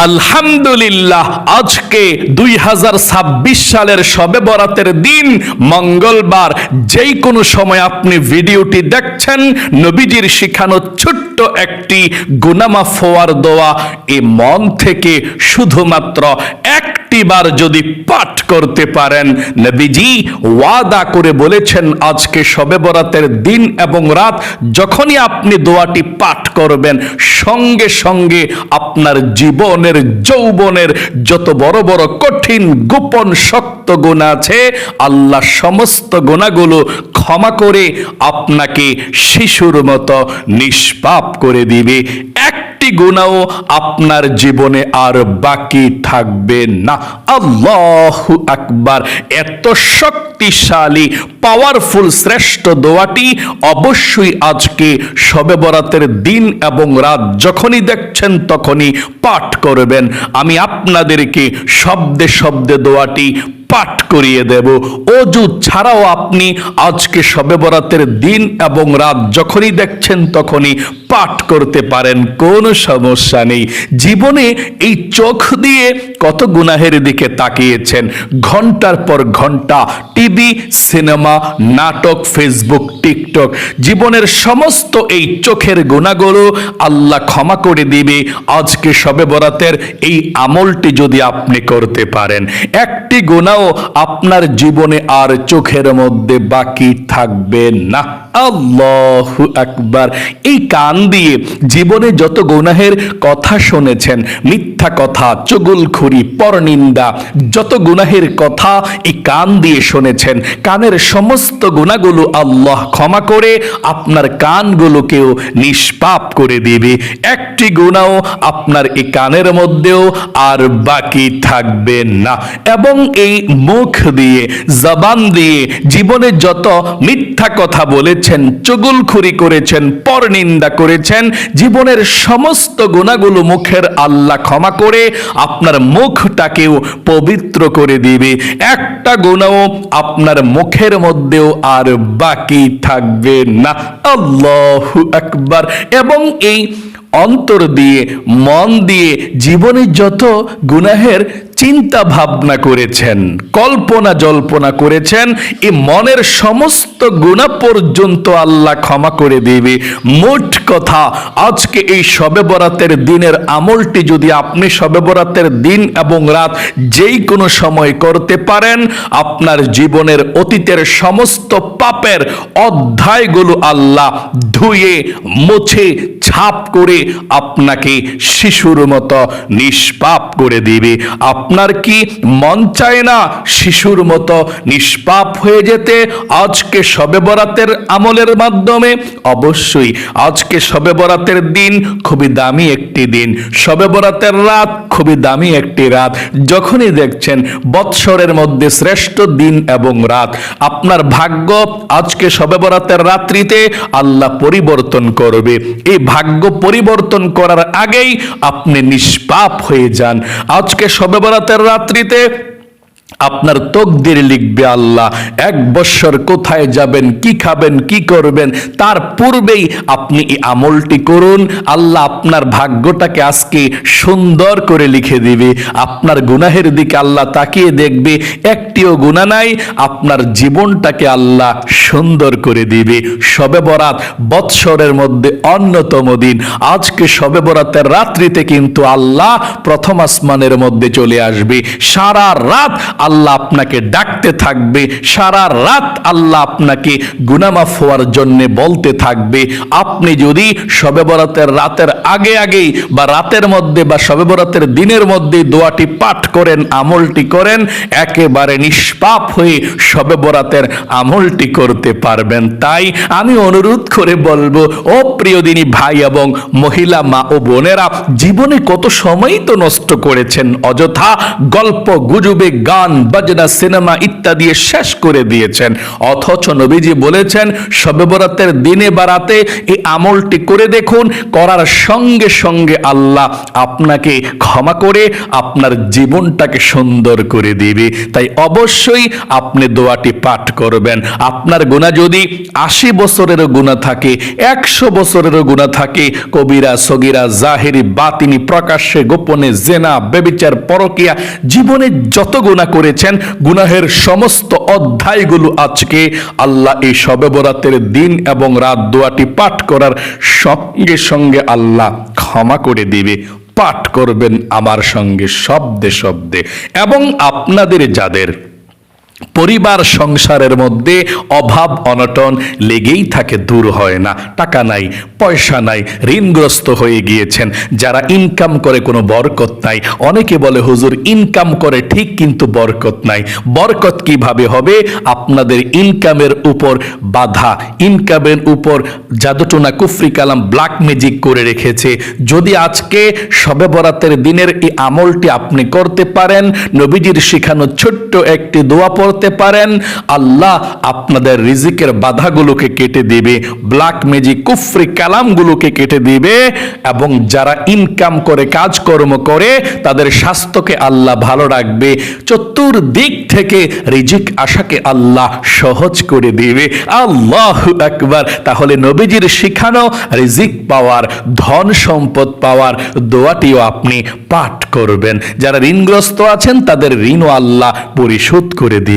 আলহামদুলিল্লাহ, আজকে 2026 সালের শবে বরাতের দিন, মঙ্গলবার। যেই কোনো সময় আপনি ভিডিওটি দেখছেন, নবীজির শিখানো ছোট্ট একটি গুনাহ মাফ হওয়ার দোয়া, এই মন থেকে শুধুমাত্র একটি বার যদি পাঠ করতে পারেন, নবীজি ওয়াদা করে বলেছেন আজকে শবে বরাতের দিন এবং রাত যখনই আপনি দোয়াটি পাঠ করবেন, সঙ্গে সঙ্গে আপনার জীবনের যৌবনের যত বড় বড় কঠিন গোপন শক্ত গুনাহ আছে, আল্লাহ সমস্ত গুনাহগুলো ক্ষমা করে আপনাকে শিশুর মতো নিষ্পাপ করে দিবে। একটি গুনাহ আপনার জীবনে আর বাকি থাকবে না। আল্লাহু আকবার। এত শক্তিশালী পাওয়ারফুল শ্রেষ্ঠ দোয়াটি অবশ্যই আজকে শবে বরাতের দিন এবং রাত যখনই দেখছেন তখনই পাঠ করবেন। আমি আপনাদেরকে শব্দে শব্দে দোয়াটি পাঠ করিয়ে দেব। অজু ছাড়াও আপনি আজকে শবে বরাতের দিন এবং রাত যখনই দেখছেন তখনই পাঠ করতে পারেন, কোনো সমস্যা নেই। জীবনে এই চোখ দিয়ে কত গুনাহের দিকে তাকিয়েছেন, ঘন্টার পর ঘন্টা টিভি, সিনেমা, নাটক, ফেসবুক, টিকটক, জীবনের সমস্ত এই চোখের গুনাহগুলো আল্লাহ ক্ষমা করে দিবে আজকে শবে বরাতের এই আমলটি যদি আপনি করতে পারেন। একটি গুনাহ আপনার জীবনে আর চোখের মধ্যে বাকি থাকবে না। আল্লাহু আকবার। এই কান দিয়ে জীবনে যত গুনাহের কথা শুনেছেন, মিথ্যা কথা, চুগলখড়ি, পরনিন্দা, যত গুনাহের কথা এই কান দিয়ে শুনেছেন, কানের সমস্ত গুনাহগুলো আল্লাহ ক্ষমা করে আপনার কানগুলোকেও নিষ্পাপ করে দিবে। একটি গুনাহ আপনার এই কানের মধ্যেও আর বাকি থাকবে না। এবং এই মুখ দিয়ে, জবান দিয়ে জীবনে যত মিথ্যা কথা বলেছেন, চুগলখড়ি করেছেন, পরনিন্দা করেছেন, জীবনের সমস্ত গুনাহগুলো মুখের আল্লাহ ক্ষমা করে আপনার মুখটাকেও পবিত্র করে দিবে। একটা গুনাহ আপনার মুখের মধ্যেও আর বাকি থাকবে না। আল্লাহু আকবার। এবং এই অন্তর দিয়ে, মন দিয়ে জীবনে যত গুনাহের চিন্তা ভাবনা করেছেন, কল্পনা জল্পনা করেছেন, এই মনের সমস্ত গুনাহ পর্যন্ত আল্লাহ ক্ষমা করে দিবে। মোট কথা, আজকে এই শবে বরাতের দিনের আমলটি যদি আপনি শবে বরাতের দিন এবং রাত যেই কোনো সময় করতে পারেন, আপনার জীবনের অতীতের সমস্ত পাপের অধ্যায়গুলো আল্লাহ ধুয়ে মুছে ছাপ করে আপনাকে শিশুর মতো নিষ্পাপ করে দিবে। আপনার কি মন চায় না শিশুর মতো নিষ্পাপ হয়ে যেতে আজকে শবে বরাতের আমলের মাধ্যমে? অবশ্যই। আজকে শবে বরাতের দিন খুবই দামি একটি দিন, শবে বরাতের রাত খুবই দামি একটি রাত। যখনই দেখছেন বৎসরের মধ্যে শ্রেষ্ঠ দিন এবং রাত, আপনার ভাগ্য আজকে শবে বরাতের রাত্রিতে আল্লাহ পরিবর্তন করবে। এই ভাগ্য পরিবর্তন করার আগেই আপনি নিষ্পাপ হয়ে যান। আজকে শবে বরাতের রাত্রিতে আপনার তকদির লিখবে আল্লাহ। 1 বছর কোথায় যাবেন, কি খাবেন, কি করবেন, তার পূর্বেই আপনি এই আমলটি করুন। আল্লাহ আপনার ভাগ্যটাকে আজকে সুন্দর করে লিখে দিবে। আপনার গুনাহের দিকে আল্লাহ তাকিয়ে দেখবে, একটিও গুনাহ নাই, আপনার জীবনটাকে আল্লাহ সুন্দর করে দিবে। শবে বরাত বৎসরের মধ্যে অন্যতম দিন। আজকে শবে বরাতের রাত্রিতে কিন্তু আল্লাহ প্রথম আসমানের মধ্যে চলে আসবে। সারা রাত আল্লাহ আপনাকে ডাকতে থাকবে, সারা রাত আল্লাহ আপনাকে গুনাহ মাফ হওয়ার জন্য বলতে থাকবে। আপনি যদি শবে বরাতের রাতের আগেই বা রাতের মধ্যে বা শবে বরাতের দিনের মধ্যে দোয়াটি পাঠ করেন, আমলটি করেন, একেবারে নিষ্পাপ হয়ে শবে বরাতের আমলটি করতে পারবেন। তাই আমি অনুরোধ করে বলবো, ও প্রিয় দিনী ভাই এবং মহিলা মা ও বোনেরা, জীবনে কত সময় তো নষ্ট করেছেন অযথা গল্প গুজবে, গান বাজনা সিনেমা ইত্যাদি শেষ করে দিয়েছেন, অথচ নবীজি বলেছেন শবে বরাতের দিনে বা রাতে এই আমলটি করে দেখুন, করার সঙ্গে সঙ্গে আল্লাহ আপনাকে ক্ষমা করে আপনার জীবনটাকে সুন্দর করে দিবে। তাই অবশ্যই আপনি দোয়াটি পাঠ করবেন। আপনার গুনাহ যদি 80 বছরেরও গুনাহ থাকে, 100 বছরেরও গুনাহ থাকে, কবিরা সগীরা জাহেরি বাতিনি, প্রকাশ্যে গোপনে, জেনা ব্যভিচার পরকিয়া, জীবনে যত গুনাহ করেছেন গুনাহের সমস্ত অধ্যায়গুলো আজকে আল্লাহ এই শবে বরাতের দিন এবং রাত দোয়াটি পাঠ করার সঙ্গে সঙ্গে আল্লাহ ক্ষমা করে দিবে। পাঠ করবেন আমার সঙ্গে শব্দে শব্দে। এবং আপনাদের যাদের পরিবার সংসারের মধ্যে অভাব অনটন লেগেই থাকে, দূর হয় না, টাকা নাই, পয়সা নাই, ঋণগ্রস্ত হয়ে গিয়েছেন, যারা ইনকাম করে কোনো বরকত নাই। অনেকে বলে হুজুর ইনকাম করে ঠিক কিন্তু বরকত নাই। বরকত কিভাবে হবে? আপনাদের ইনকামের উপর বাধা, ইনকামের উপর জাদুটোনা কুফরি কালাম ব্ল্যাক ম্যাজিক করে রেখেছে। যদি আজকে শবে বরাতের দিনের এই আমলটি আপনি করতে পারেন, নবীজির শিখানো ছোট্ট একটি দোয়া পড়তে পারেন, আল্লাহ আপনাদের রিজিকের বাধাগুলোকে কেটে দিবে, ব্ল্যাক ম্যাজিক কুফরি কালামগুলোকে কেটে দিবে। এবং যারা ইনকাম করে কাজকর্ম করে তাদের স্বাস্থ্যকে আল্লাহ ভালো রাখবে, চতুর্দিক থেকে রিজিক আশাকে আল্লাহ সহজ করে দিবে। আল্লাহু আকবার। তাহলে নবীজির শিখানো রিজিক পাওয়ার, ধন সম্পদ পাওয়ার দোয়াটিও আপনি পাঠ করবেন। যারা ঋণগ্রস্ত আছেন তাদের ঋণও আল্লাহ পরিশোধ করে দিবে।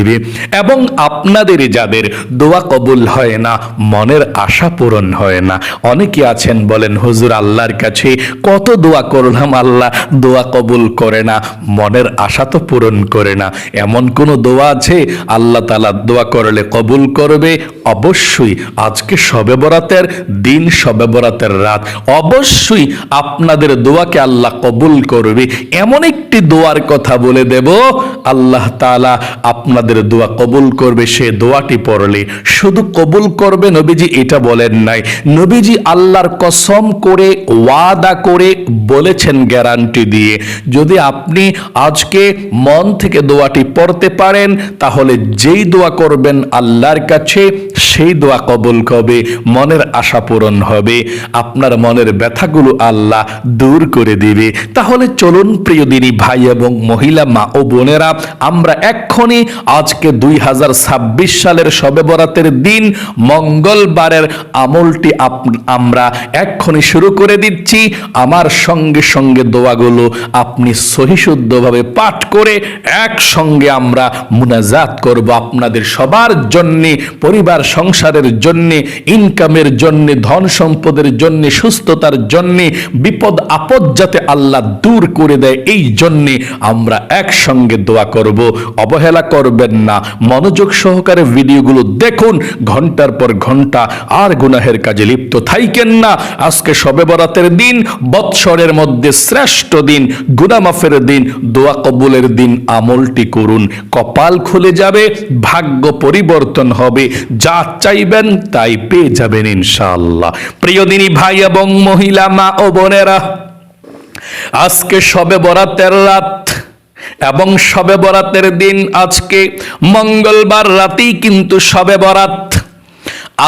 এবং আপনাদের যাদের দোয়া কবুল হয় না, মনের আশা পূরণ হয় না, অনেকে আছেন বলেন হুজুর আল্লাহর কাছে কত দোয়া করলাম আল্লাহ দোয়া কবুল করে না, মনের আশা তো পূরণ করে না। এমন কোন দোয়া আছে আল্লাহ তাআলা দোয়া করলে কবুল করবে? অবশ্যই। আজকে শবে বরাতের দিন, শবে বরাতের রাত, অবশ্যই আপনাদের দোয়াকে আল্লাহ কবুল করবে। এমন একটি দোয়ার কথা বলে দেব, আল্লাহ তাআলা আপনাদের দোয়া কবুল করবে। সে দোয়াটি পড়লে শুধু কবুল করবে নবীজি এটা বলেন নাই, নবীজি আল্লাহর কসম করে ওয়াদা করে বলেছেন গ্যারান্টি দিয়ে, যদি আপনি আজকে মন থেকে দোয়াটি পড়তে পারেন তাহলে যেই দোয়া করবেন আল্লাহর কাছে সেই দোয়া কবুল হবে, মনের আশা পূরণ হবে, আপনার মনের ব্যথাগুলো আল্লাহ দূর করে দিবে। তাহলে চলুন প্রিয় দিনী ভাই এবং মহিলা মা ও বোনেরা, আমরা এক্ষুনি আজকে 2026 সালের শবে বরাতের দিন মঙ্গলবারের আমলটি আমরা এক্ষুনি শুরু করে দিচ্ছি। আমার সঙ্গে সঙ্গে দোয়াগুলো আপনি সহিশুদ্ধভাবে পাঠ করে একসঙ্গে আমরা মুনাজাত করব আপনাদের সবার জন্যে, পরিবার সংসারের জন্যে, ইনকামের জন্যে, ধন সম্পদের জন্যে, সুস্থতার জন্যে, বিপদ আপদ যাতে আল্লাহ দূর করে দেয় এই জন্যে আমরা একসঙ্গে দোয়া করব। অবহেলা করবেন না, মনোযোগ সহকারে ভিডিওগুলো দেখুন, ঘন্টার পর ঘন্টা আর গুনাহের কাজে লিপ্ত থাইকেন না। আজকে শবে বরাতের দিন, বৎসরের মধ্যে শ্রেষ্ঠ দিন, গুনাহ মাফের দিন, দোয়া কবুলের দিন। আমলটি করুন, কপাল খুলে যাবে, ভাগ্য পরিবর্তন হবে, যা চাইবেন তাই পেয়ে যাবেন ইনশাআল্লাহ। প্রিয় দিনী ভাই এবং মহিলা মা ও বোনেরা, আজকে শবে বরাতের রাত এবং শবে বরাতের দিন, আজকে মঙ্গলবার রাতেই কিন্তু শবে বরাত।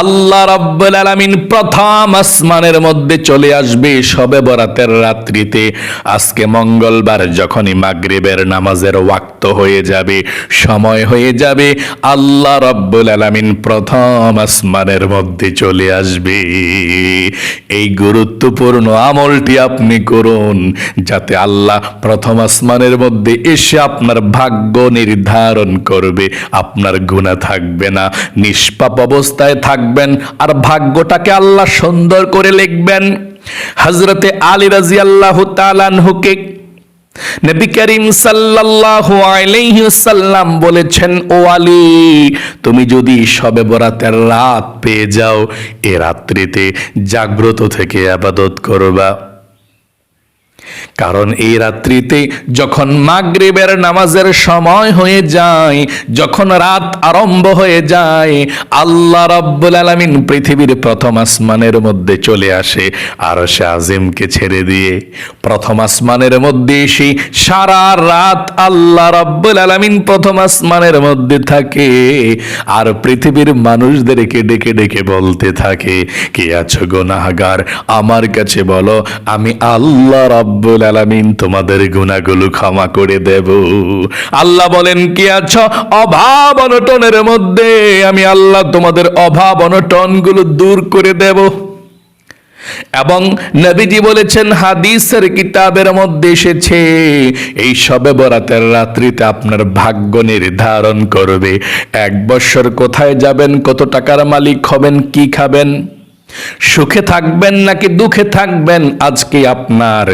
আল্লাহ রাব্বুল আলামিন প্রথম আসমানের মধ্যে চলে আসবে শবে বরাতের রাত্রিতে। আজকে মঙ্গলবার যখনই মাগরিবের নামাজের ওয়াক্ত হয়ে যাবে, সময় হয়ে যাবে, আল্লাহ রাব্বুল আলামিন প্রথম আসমানের মধ্যে চলে আসবে। এই গুরুত্বপূর্ণ আমলটি আপনি করুন, যাতে আল্লাহ প্রথম আসমানের মধ্যে এসে আপনার ভাগ্য নির্ধারণ করবে। আপনার গুনাহ থাকবে না, নিষ্পাপ অবস্থায় থাকবেন, আর ভাগ্যটাকে আল্লাহ সুন্দর করে লিখবেন। হযরতে আলী রাদিয়াল্লাহু তাআলা আনহুকে নবী করিম সাল্লাল্লাহু আলাইহি ওয়াসাল্লাম বলেছেন, ও আলী, তুমি যদি শবে বরাতের রাত পেয়ে যাও, এ রাত্রিতে জাগ্রত থেকে ইবাদত করবা। কারণ এই রাত্রিতে যখন মাগরিবের নামাজের সময় হয়ে যায়, যখন রাত আরম্ভ হয়ে যায়, আল্লাহ রাব্বুল আলামিন পৃথিবীর প্রথম আসমানের মধ্যে চলে আসে আরশে আজিমকে ছেড়ে দিয়ে। প্রথম আসমানের মধ্যে এসে সারা রাত আল্লাহ রাব্বুল আলামিন প্রথম আসমানের মধ্যে থাকে আর পৃথিবীর মানুষদেরকে ডেকে ডেকে বলতে থাকে, কে আছো গুনাহগার, আমার কাছে বলো, আমি আল্লাহ রাব্বুল আলামিন তোমাদের গুনাহগুলো ক্ষমা করে দেব। আল্লাহ বলেন, কি আছো অভাব অনটনের মধ্যে, আমি আল্লাহ তোমাদের অভাব অনটনগুলো দূর করে দেব। এবং নবীজি বলেছেন, হাদিসের কিতাবের মধ্যে এসেছে, এই শবে বরাতের রাত্রিতে আপনার ভাগ্য নির্ধারণ করবে 1 বছর কোথায় যাবেন, কত টাকার মালিক হবেন, কি খাবেন, সুখে থাকবেন নাকি দুঃখে থাকবেন, আজকে আপনার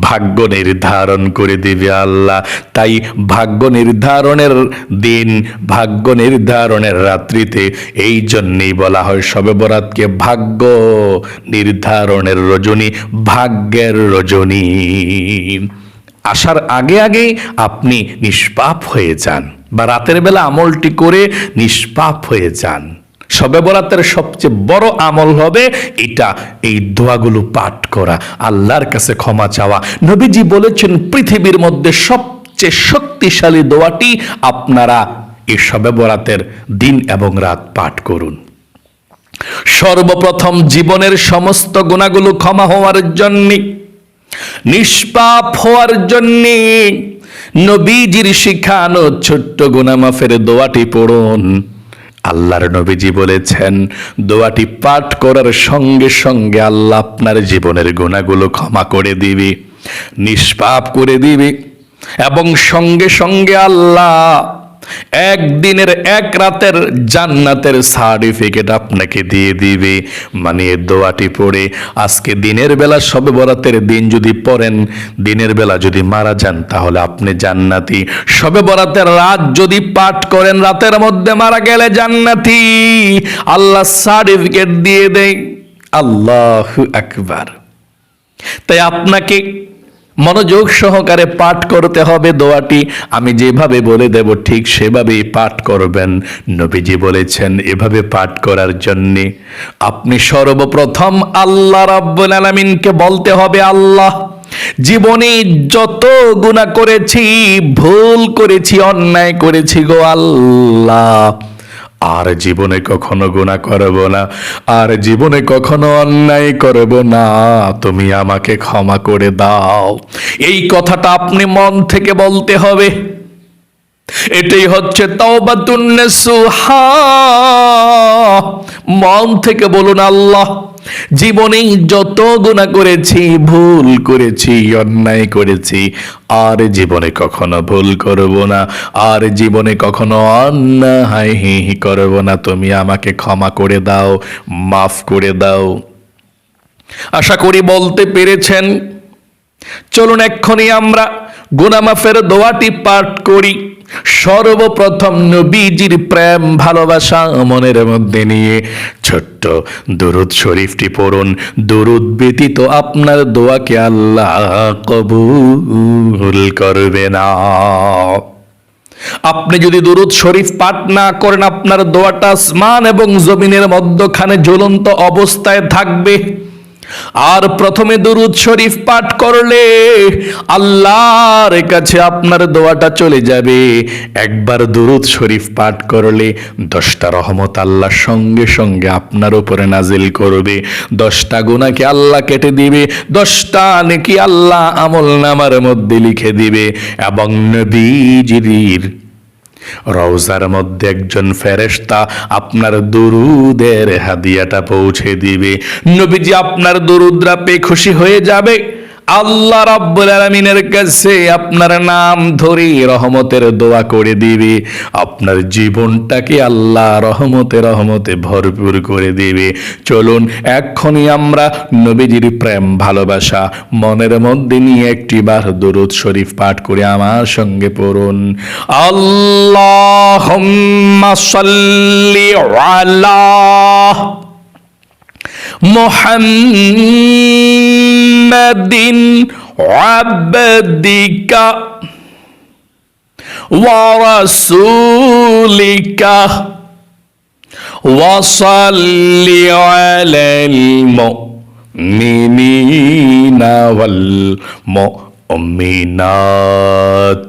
ভাগ্য নির্ধারণ করে দিবে আল্লাহ। তাই ভাগ্য নির্ধারণের দিন, ভাগ্য নির্ধারণের রাত্রিতে এই জন্যই বলা হয় শবে বরাতকে ভাগ্য নির্ধারণের রজনী, ভাগ্যের রজনী। আসার আগে আগে আপনি নিষ্পাপ হয়ে যান, বা রাতের বেলা আমলটি করে নিষ্পাপ হয়ে যান। শবে বরাতের সবচেয়ে বড় আমল হবে এটা, এই দোয়াগুলো পাঠ করা, আল্লাহর কাছে ক্ষমা চাওয়া। নবীজি বলেছেন, পৃথিবীর মধ্যে সবচেয়ে শক্তিশালী দোয়াটি আপনারা এই শবে বরাতের দিন এবং রাত পাঠ করুন। সর্বপ্রথম জীবনের সমস্ত গুনাহগুলো ক্ষমা হওয়ার জন্যে, নিষ্পাপ হওয়ার জন্যে নবীজির শিখানো ছোট্ট গুনাহ মাফের দোয়াটি পড়ুন। আল্লাহর নবীজি বলেছেন, দোয়াটি পাঠ করার সঙ্গে সঙ্গে আল্লাহ আপনার জীবনের গুনাহগুলো ক্ষমা করে দিবে, নিষ্পাপ করে দিবে, এবং সঙ্গে সঙ্গে আল্লাহ একদিনের 1 রাতের জান্নাতের সার্টিফিকেট আপনাকে দিয়ে দিবে। মানে দোয়াটি পড়ে আজকে দিনের বেলা শবে বরাতের দিন যদি পড়েন, দিনের বেলা যদি মারা যান তাহলে আপনি জান্নাতি। শবে বরাতের রাত যদি পাঠ করেন, রাতের মধ্যে মারা গেলে জান্নাতি, আল্লাহ সার্টিফিকেট দিয়ে দেয়। আল্লাহু আকবার। তাই আপনাকে মনোযোগ সহকারে পাঠ করতে হবে দোয়াটি। আমি যেভাবে বলে দেব ঠিক সেভাবেই পাঠ করবেন। নবীজি বলেছেন, এভাবে পাঠ করার জন্যে আপনি সর্বপ্রথম আল্লাহ রাব্বুল আলামিনকে বলতে হবে, আল্লাহ, জীবনে যত গুনাহ করেছি, ভুল করেছি, অন্যায় করেছি গো আল্লাহ, আর জীবনে কখনো গুনাহ করব না, আর জীবনে কখনো অন্যায় করব না, তুমি আমাকে ক্ষমা করে দাও। এই কথাটা আপনি মন থেকে বলতে হবে। এটাই হচ্ছে তাওবাতুন নাসুহা। মন থেকে বলুন, আল্লাহ, জীবনে যত গুনাহ করেছি, ভুল করেছি, অন্যায় করেছি, আর জীবনে কখনো ভুল করব না, আর জীবনে কখনো অন্যায় করব না, তুমি আমাকে ক্ষমা করে দাও, মাফ করে দাও। আশা করি বলতে পেরেছেন। চলুন এক্ষুনি আমরা গুনাহ মাফের দোয়াটি পাঠ করি। সর্বপ্রথম নবীজির প্রেম ভালোবাসা মনের মধ্যে নিয়ে ছোট্ট দুরূদ শরীফটি পড়ুন। দুরূদ ব্যতীত আপনার দোয়াকে আল্লাহ কবুল করবে না। আপনি যদি দুরূদ শরীফ পাঠ না করেন, আপনার দোয়াটা আসমান এবং জমিনের মধ্যখানে ঝুলন্ত অবস্থায় থাকবে। আর প্রথমে দুরূদ শরীফ পাঠ করলে আল্লাহর কাছে আপনার দোয়াটা চলে যাবে। একবার দুরূদ শরীফ পাঠ করলে 10টা রহমত আল্লাহ সঙ্গে সঙ্গে আপনার উপরে নাজিল করবে। 10টা গুনাহকে আল্লাহ কেটে দিবে, 10টা নেকি আল্লাহ আমলনামার মধ্যে লিখে দিবে। এবং নবীজির রওজার মধ্যে একজন ফেরেশতা আপনার দুরুদের হাদিয়াটা পৌঁছে দিবে। নবীজি আপনার দুরুদরা পেয়ে খুশি হয়ে যাবে। আল্লাহ রাব্বুল আলামিনের কাছে আপনার নাম ধরে রহমতের দোয়া করে দিবে। আপনার জীবনটাকে আল্লাহ রহমতে রহমতে ভরপুর করে দিবে। চলুন এক্ষুনি আমরা নবীজির প্রেম ভালোবাসা মনের মধ্যে নিয়ে একটিবার দুরূদ শরীফ পাঠ করে আমার সঙ্গে পড়ুন। আল্লাহুম্মা সাল্লি আলা মুহাম্মাদিন আবদিকা ওয়া রাসূলিকা ওয়া সাল্লি আলাল মুমিনিনা ওয়াল মুমিনাত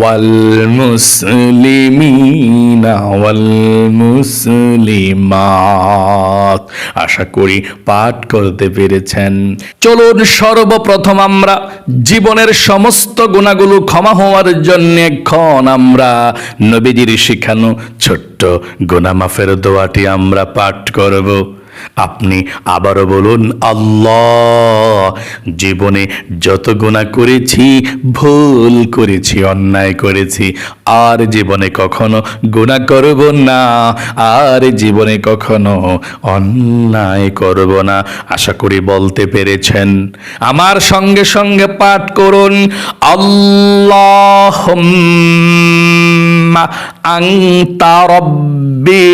ওয়াল মুসলিমিনা ওয়াল মুসলিমাত। আশা করি পাঠ করতে পেরেছেন। চলুন সর্বপ্রথম আমরা জীবনের সমস্ত গুনাহগুলো ক্ষমা হওয়ার জন্য এখন আমরা নবীজির শিখানো ছোট্ট গুনাহ মাফের দোয়াটি আমরা পাঠ করব। আপনি আবারও বলুন, আল্লাহ, জীবনে যত গুনাহ করেছি, ভুল করেছি, অন্যায় করেছি, আর জীবনে কখনো গুনাহ করব না, আর জীবনে কখনো অন্যায় করব না। আশা করি বলতে পেরেছেন। আমার সঙ্গে সঙ্গে পাঠ করুন, আল্লাহুম্মা আনতা রাব্বি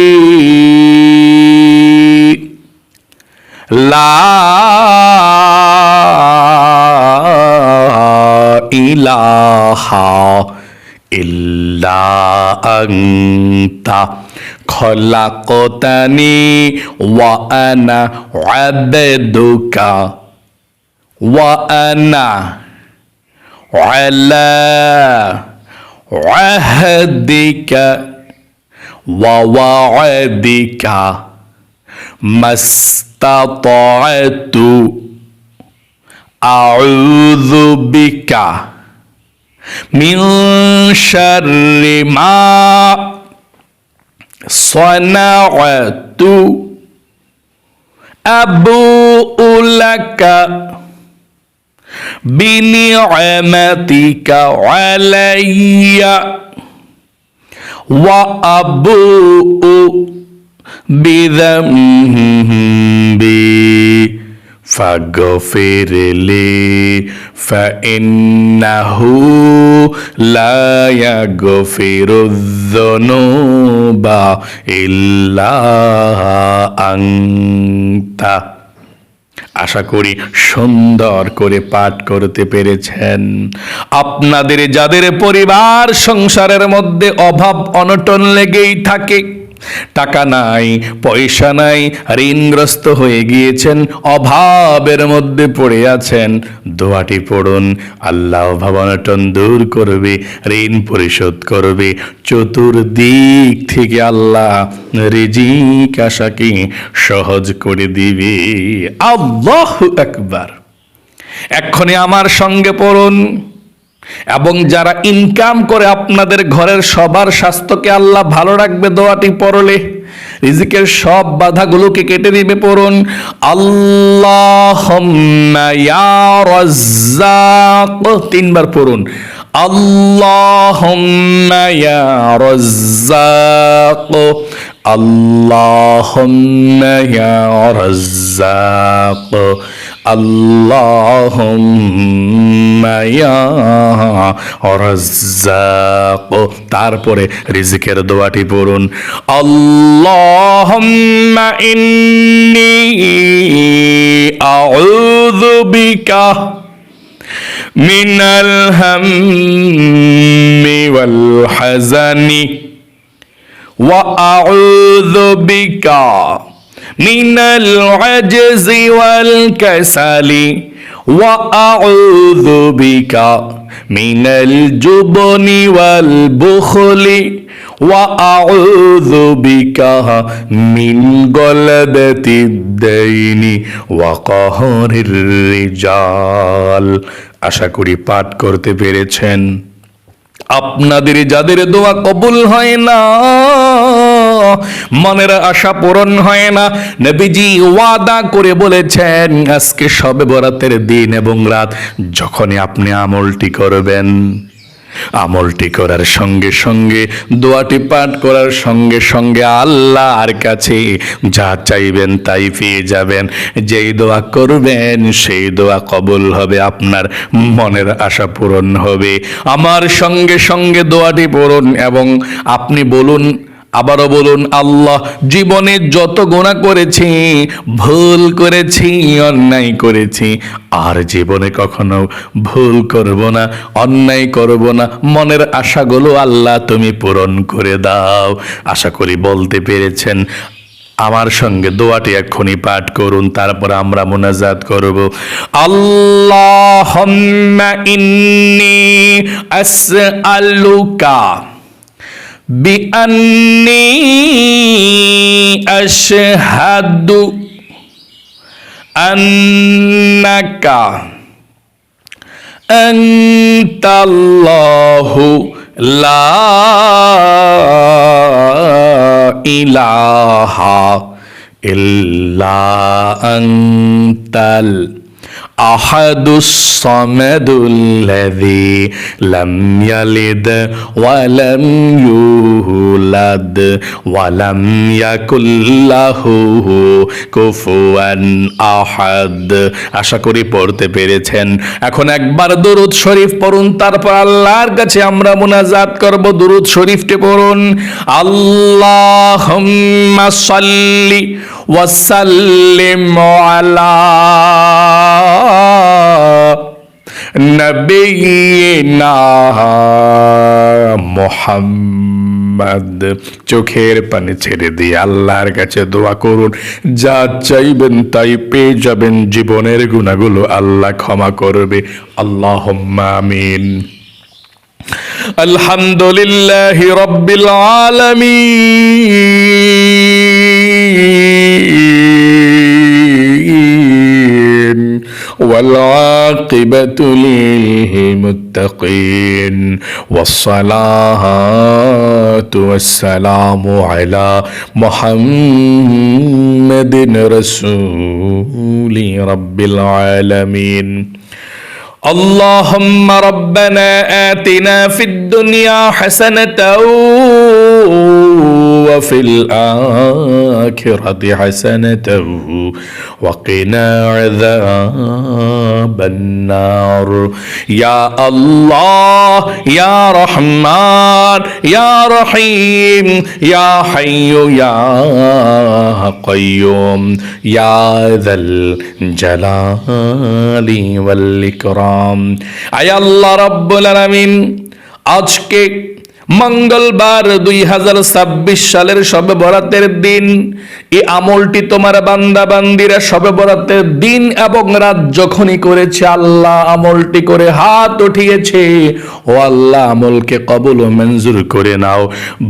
লা ইলাহা ইল্লা আনতা খলাকতানি ওয়া আনা আবদুকা ওয়া আনা আলা আহদিকা ওয়া ওয়া'দিকা মাস্তাতা'তু আউযু বিকা মিন শাররি মা সানা'তু আবু'উ লাকা বিনি'মাতিকা আলাইয়া ওয়া আবু'ু বিযামবি ফাগফিরলি ফাইন্নাহু লা ইয়াগফিরুয-যুনুবা ইল্লা আনতা। আশা করি সুন্দর করে পাঠ করতে পেরেছেন। আপনাদের যাদের পরিবার সংসারের মধ্যে অভাব অনটন লেগেই থাকে, টাকা নাই, পয়সা নাই, ঋণগ্রস্ত হয়ে গিয়েছেন, অভাবের মধ্যে পড়ে আছেন, দোয়াটি পড়ুন। আল্লাহ অভাব অনটন দূর করবে, ঋণ পরিশোধ করবে, চতুর্দিক থেকে আল্লাহ রিজিক আশাকে সহজ করে দিবে। আল্লাহু আকবার। এক্ষুনি আমার সঙ্গে পড়ুন। এবং যারা ইনকাম করে আপনাদের ঘরের সবার স্বাস্থ্যকে আল্লাহ ভালো রাখবে, দোয়াটি পড়লে রিজিকের সব বাধাগুলোকে কেটে দিবে। পড়ুন, আল্লাহুম্মা ইয়া রাজ্জাক, তিনবার পড়ুন, আল্লাহুম্মা ইয়া রাজ্জাক, আল্লাহুম্মা ইয়া রাজ্জাক, আল্লাহুম্মা ইয়া রাজ্জাক। তারপরে রিজিকের দোয়াটি পড়ুন, আল্লাহুম্মা ইন্নী আউযু বিকা মিনাল হাম্মি ওয়াল হাযানি ওয়া আউযু বিকা মিনাল আজজি ওয়াল কাসালি ওয়া আউযু বিকা মিনাল জুবনি ওয়াল বুখলি ওয়া আউযু বিকা মিন গলাবাতিদ দাইনি ওয়া কাহরির রিজাল। আশা করি পাঠ করতে পেরেছেন। আপনাদের যাদের দোয়া কবুল হয় না, মনের আশা পূরণ হয় না, নবীজি ওয়াদা করে বলেছেন আজকে শবে বরাতের দিন এবং রাত যখনই আপনি আমলটি করবেন, আমলটি করার সঙ্গে সঙ্গে, দোয়াটি পাঠ করার সঙ্গে সঙ্গে আল্লাহর কাছে যা চাইবেন তাই পেয়ে যাবেন। যেই দোয়া করবেন সেই দোয়া কবুল হবে, আপনার মনের আশা পূরণ হবে। আমার সঙ্গে সঙ্গে দোয়াটি পড়ুন এবং আপনি বলুন, আবারও বলুন, আল্লাহ জীবনে যত গুনাহ করেছি, ভুল করেছি, অন্যায় করেছি, আর জীবনে কখনো ভুল করব না, অন্যায় করব না, মনের আশাগুলো আল্লাহ তুমি পূরণ করে দাও। আশা করি বলতে পেরেছেন। আমার সঙ্গে দোয়াটি এক্ষুনি পাঠ করুন, তারপর আমরা মুনাজাত করব। আল্লাহুম্মা ইন্নী আসআলুকা বিআন্নী আশহাদু আন্নাকা আনতাল্লাহু লা ইলাহা ইল্লা আনতাল আহাদুস সামাদুল্লাযী লাম ইয়ালিদ ওয়া লাম ইউলাদ ওয়া লাম ইয়াকুল লাহু কুফুয়ান আহাদ। আশা করি পড়তে পেরেছেন। এখন একবার দুরূদ শরীফ পড়ুন, তারপর আল্লাহর কাছে আমরা মুনাজাত করব। দুরূদ শরীফটি পড়ুন। আল্লাহুম্মা সাল্লি ওয়া সাল্লিম আলা নবিয়িনা মুহাম্মদ। চোখের পানি ছেড়ে দিয়ে আল্লাহর কাছে দোয়া করুন, যা চাইবেন তাই পেয়ে যাবেন। জীবনের গুনাহগুলো আল্লাহ ক্ষমা করবে। আল্লাহুম্মা আমিন। আলহামদুলিল্লাহি রাব্বিল আলামিন ওয়াল আকিবাতু লিল মুত্তাকিন ওয়াসসালাতু ওয়াসসালামু আলা মুহাম্মাদিন রাসূলি রাব্বিল আলামিন। اللهم ربنا آتنا في الدنيا حسنة وفي الآخرة حسنة وقنا عذاب النار يا الله يا رحمن يا رحيم يا حي يا قيوم يا ذا الجلال والإكرام। আয় আল্লাহ রাব্বুল আলামিন, আজকে মঙ্গলবার 2026 সালের শবে বরাতের দিন, এই আমলটি তোমার বান্দা বান্দিরা শবে বরাতের দিন এবং রাত যখনই করেছে, আল্লাহ আমলটি করে হাত উঠিয়েছে। ও আল্লাহ, আমলকে কবুল ও মঞ্জুর করে নাও,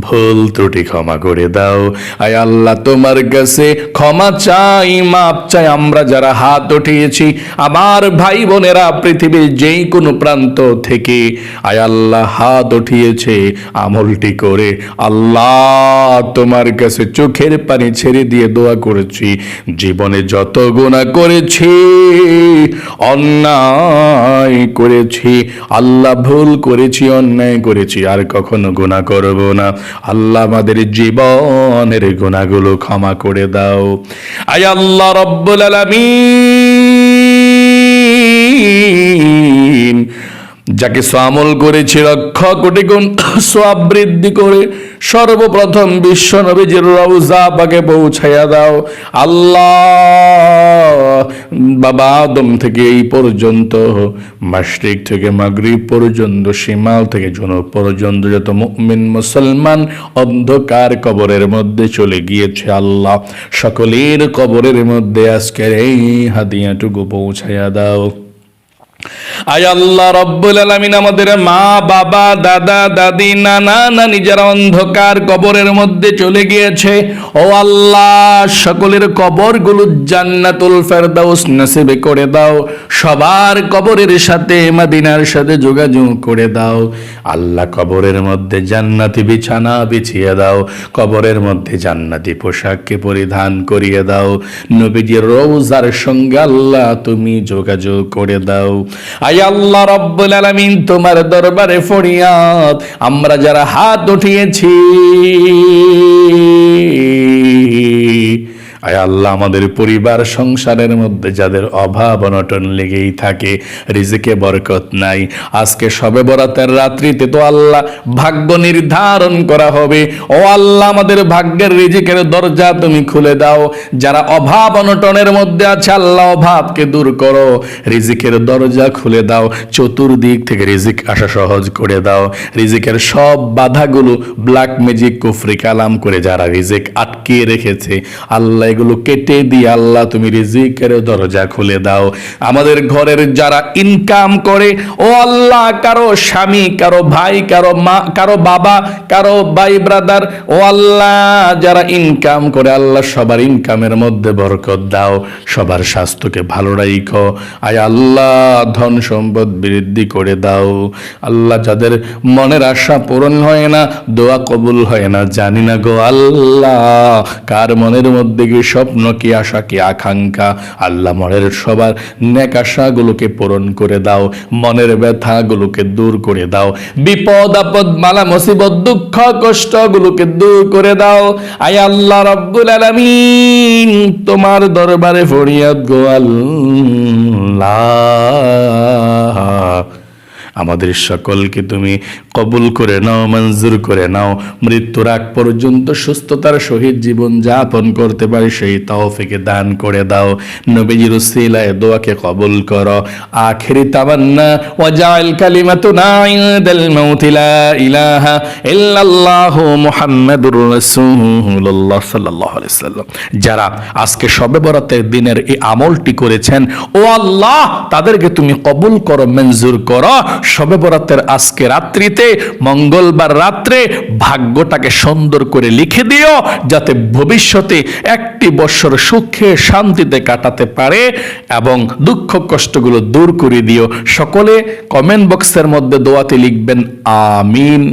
ভুল ত্রুটি ক্ষমা করে দাও। আয় আল্লাহ, তোমার কাছে ক্ষমা চাই, মাপ চাই। আমরা যারা হাত উঠিয়েছি, আমার ভাই বোনেরা পৃথিবীর যেই কোনো প্রান্ত থেকে আয় আল্লাহ হাত উঠিয়েছে, আমলটি করে আল্লাহ তোমার কাছে চোখের পানি ছেড়ে দিয়ে দোয়া করেছি, জীবনে যত গুনাহ করেছি, অন্যায় করেছি আল্লাহ, ভুল করেছি, অন্যায় করেছি, আর কখনো গুনাহ করব না। আল্লাহ আমাদের জীবনের গুনাহগুলো ক্ষমা করে দাও। আয় আল্লাহ রব্বুল আলামিন, যাকে আমল করেছি লক্ষ কোটি গুণ সওয়াব বৃদ্ধি করে সর্বপ্রথম বিশ্ব নবীজির রওজা পাকে পৌঁছায়া দাও। আল্লাহ, বাবা আদম থেকে এই পর্যন্ত, মাশরিক থেকে মাগরিব পর্যন্ত, শিমাল থেকে জনুব পর্যন্ত যত মুমিন মুসলমান অন্ধকার কবরের মধ্যে চলে গিয়েছে, আল্লাহ সকলের কবরের মধ্যে আজকের এই হাদিয়াটুকু পৌঁছায়া দাও। আয় আল্লাহ রব্বুল আলামিন, আমাদের মা বাবা দাদা দাদি নানা নানি যারা অন্ধকার কবরের মধ্যে চলে গিয়েছে, ও আল্লাহ সকলের কবরগুলো জান্নাতুল ফেরদাউস নসিব করে দাও। সবার কবরের সাথে মদিনার সাথে যোগাযোগ করে দাও। আল্লাহ কবরের মধ্যে জান্নাতি বিছানা বিছিয়ে দাও, কবরের মধ্যে জান্নাতি পোশাককে পরিধান করিয়ে দাও। নবীজির রওজার সঙ্গে আল্লাহ তুমি যোগাযোগ করে দাও। আয় আল্লাহ রব্বুল আলামিন, তোমার দরবারে ফরিয়াদ, আমরা যারা হাত উঠিয়েছি আয় আল্লাহ, আমাদের পরিবার সংসারের মধ্যে যাদের অভাব অনটন লেগেই থাকে, রিজিকে বরকত নাই, আজকে শবে বরাতের রাত্রিতে তো আল্লাহ ভাগ্য নির্ধারণ করা হবে। ও আল্লাহ, আমাদের ভাগ্যের রিজিকের দরজা তুমি খুলে দাও। যারা অভাব অনটনের মধ্যে আছে আল্লাহ, অভাবকে দূর করো, রিজিকের দরজা খুলে দাও, চতুর্দিক থেকে রিজিক আসা সহজ করে দাও। রিজিকের সব বাধাগুলো ব্ল্যাক ম্যাজিক কুফরি কালাম করে যারা রিজিক আটকে রেখেছে আল্লাহ, এগুলো কেটে দিয়ে আল্লাহ তুমি রিজিকের দরজা খুলে দাও। আমাদের ঘরের যারা ইনকাম করে, ও আল্লাহ, কারো স্বামী, কারো ভাই, কারো মা, কারো বাবা, কারো ভাই ব্রাদার, ও আল্লাহ, যারা ইনকাম করে আল্লাহ সবার ইনকামের মধ্যে বরকত দাও, সবার স্বাস্থ্যকে ভালো রাখো। আয় আল্লাহ, ধন সম্পদ বৃদ্ধি করে দাও। আল্লাহ, যাদের মনের আশা পূরণ হয় না, দোয়া কবুল হয় না, জানি না গো আল্লাহ, কার মনের মধ্যে কি স্বপ্ন, কি আশা, কি আকাঙ্ক্ষা, আল্লাহ মনের সবার নেক আশাগুলোকে পূরণ করে দাও, মনের ব্যথাগুলোকে দূর করে দাও, বিপদ আপদ মালা মুসিবত দুঃখ কষ্টগুলোকে দূর করে দাও। আয় আল্লাহ রাব্বুল আলামিন, তোমার দরবারে ফরিয়াদ গো আল্লাহ, আমাদের সকলকে তুমি কবুল করে নাও, মঞ্জুর করে নাও, মৃত্যুর আগ পর্যন্ত সুস্থতার সহিত জীবন যাপন করতে পারি সেই তৌফিক দান করে দাও। নবীজির উসিলায় দোয়াকে কবুল করো। আখিরি তামান্না ওয়াজাল কালিমাতুনা ইনদাল মাউত লা ইলাহা ইল্লাল্লাহু মুহাম্মাদুর রাসূলুল্লাহ সাল্লাল্লাহু আলাইহি ওয়াসাল্লাম। যারা আজকে শবে বরাতের দিনের এই আমলটি করেছেন, ও আল্লাহ, তাদেরকে তুমি কবুল করো, মঞ্জুর করো। শবে বরাতের আজকে রাত্রিতে, মঙ্গলবার রাত্রে ভাগ্যটাকে সুন্দর করে লিখে দিও, যাতে ভবিষ্যতে একটি বছর সুখে শান্তিতে কাটাতে পারে, এবং দুঃখ কষ্টগুলো দূর করে দিও। সকলে কমেন্ট বক্সের মধ্যে দোয়াতে লিখবেন আমিন,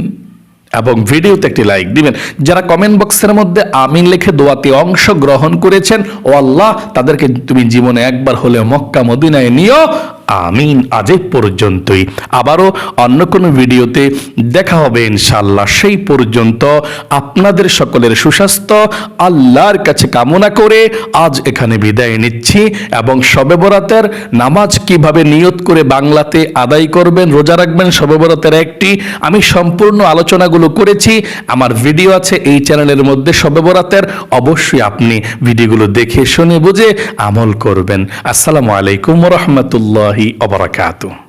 এবং ভিডিওতে একটি লাইক দিবেন। যারা কমেন্ট বক্সের মধ্যে আমিন লিখে দোয়াতে অংশগ্রহণ করেছেন, ও আল্লাহ, তাদেরকে তুমি জীবনে একবার হলে মক্কা মদিনায় নিও। আমিন। আজ এই পর্যন্তই, আবারও অন্য কোনো ভিডিওতে দেখা হবে ইনশাআল্লাহ। সেই পর্যন্ত আপনাদের সকলের সুস্বাস্থ্য আল্লাহর কাছে কামনা করে আজ এখানে বিদায় নিচ্ছি। এবং শবে বরাতের নামাজ কিভাবে নিয়ত করে বাংলাতে আদায় করবেন, রোজা রাখবেন, শবে বরাতের একটি আমি সম্পূর্ণ আলোচনাগুলো করেছি, আমার ভিডিও আছে এই চ্যানেলের মধ্যে শবে বরাতের। অবশ্যই আপনি ভিডিওগুলো দেখে শুনে বুঝে আমল করবেন। আসসালামু আলাইকুম ওয়া রাহমাতুল্লাহি ওয়া বারাকাতুহু।